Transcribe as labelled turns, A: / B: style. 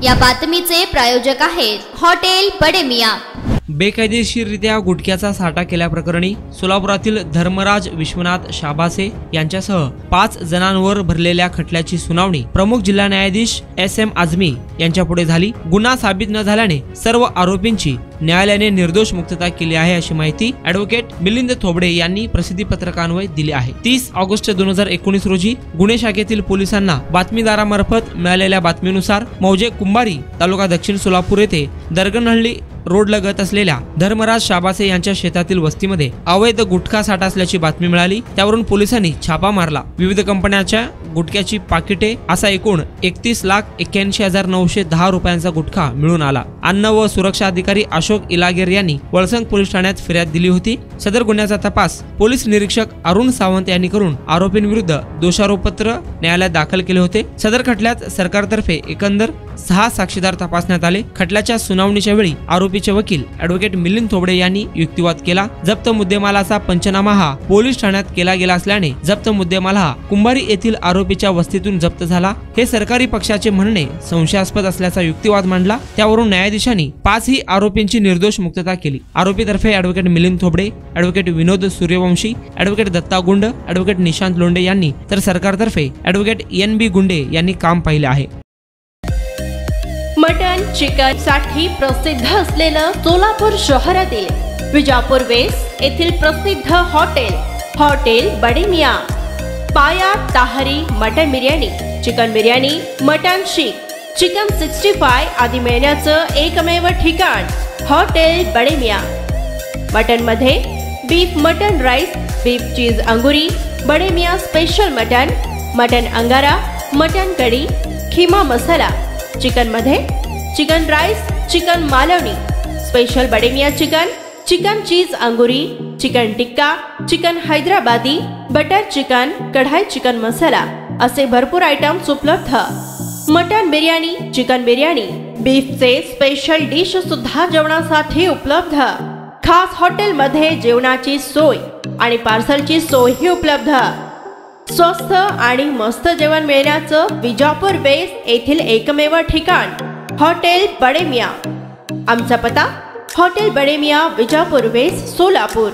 A: या बातमीचे प्रायोजक आहेत हॉटेल बडे मियां।
B: बेकायदेशीररित्या गुटख्याचा साठा केल्याप्रकरणी सोलापुरातील धर्मराज विश्वनाथ शाबासे यांच्यासह 5 जणांवर भरलेल्या खटल्याची सुनावणी प्रमुख जिल्हा न्यायाधीश SM आझमी यांच्या पुढे झाली। गुन्हा साबित न झाल्याने सर्व आरोपींची न्यायालयाने निर्दोष मुक्तता केली आहे, अशी माहिती ॲडव्होकेट मिलिंद थोबडे यांनी प्रसिद्धी पत्रकान्वये दिली आहे। 30 ऑगस्ट 2019 रोजी गुन्हे शाखेतील पोलिसांना बातमीदारामार्फत मिळालेल्या बातमीनुसार मौजे कुंभारी तालुका दक्षिण सोलापूर येथे दरगनहळ्ळी रोड लगत असलेल्या धर्मराज शाबासे यांच्या शेतातील वस्तीमध्ये अवैध गुटखा साठा असल्याची बातमी मिळाली। त्यावरून पोलिसांनी छापा मारला। विविध कंपन्यांच्या गुटख्याची पाकिटे असा एकूण 31,81,910 रुपयांचा गुटखा मिळून आला। अन्न व सुरक्षा अधिकारी अशोक इलागेर यांनी वळसंग पोलीस ठाण्यात फिर्याद दिली होती। सदर गुन्ह्याचा तपास पोलीस निरीक्षक अरुण सावंत यांनी करून आरोपींविरुद्ध दोषारोपपत्र न्यायालयात दाखल केले होते। सदर खटल्यात सरकारतर्फे एकंदर 6 साक्षीदार तपासण्यात आले। खटल्याच्या सुनावणीच्या वेळी आरोपीचे वकील ॲडव्होकेट मिलिंद थोबडे यांनी युक्तिवाद केला। जप्त मुद्देमालाचा पंचनामा हा पोलीस ठाण्यात केला गेला असल्याने जप्त मुद्देमाल हा कुंभारी येथील आरोपीच्या वस्तीतून जप्त झाला, हे सरकारी पक्षाचे म्हणणे संशयास्पद असल्याचा युक्तिवाद मांडला। त्यावरून न्यायाधीशांनी 5ही आरोपींची निर्दोष मुक्तता केली। आरोपीतर्फे ॲडव्होकेट मिलिंद थोबडे, ॲडव्होकेट विनोद सूर्यवंशी, ॲडव्होकेट दत्ता गुंड, ॲडव्होकेट निशांत लोंढे यांनी तर सरकारतर्फे ॲडव्होकेट NB गुंडे यांनी काम पाहिले आहे।
C: मटन चिकन साठी प्रसिद्ध असलेलं सोलापूर शहरातील विजापूर वेस्ट येथील प्रसिद्ध hotel Bade Miyan. Paya tahri mutton biryani, chicken biryani, mutton seekh, chicken 65 आदी मिळण्याचं एकमेव ठिकाण हॉटेल बडे मियां। मटन मध्ये beef mutton rice, beef cheese angoori, Bade Miyan special mutton angara, mutton kadhi, keema masala. Chicken मध्ये chicken rice, chicken Malvani, special Bade Miyan chicken cheese angoori, chicken tikka, chicken Hyderabadi, butter chicken, kadai chicken masala असे भरपूर आयटम्स उपलब्ध। मटन बिर्याणी, चिकन बिर्याणी, बीफचे स्पेशल डिश सुद्धा जेवणासाठी उपलब्ध। खास हॉटेल मध्ये जेवणाची सोय आणि पार्सलची सोयही उपलब्ध। स्वस्त आणि मस्त जेवण मिळण्याचं विजापूर वेस्ट येथील एकमेव ठिकाण हॉटेल बडे मियां। आमचा पत्ता हॉटेल बडे मियां, विजापूर वेस्ट, सोलापूर।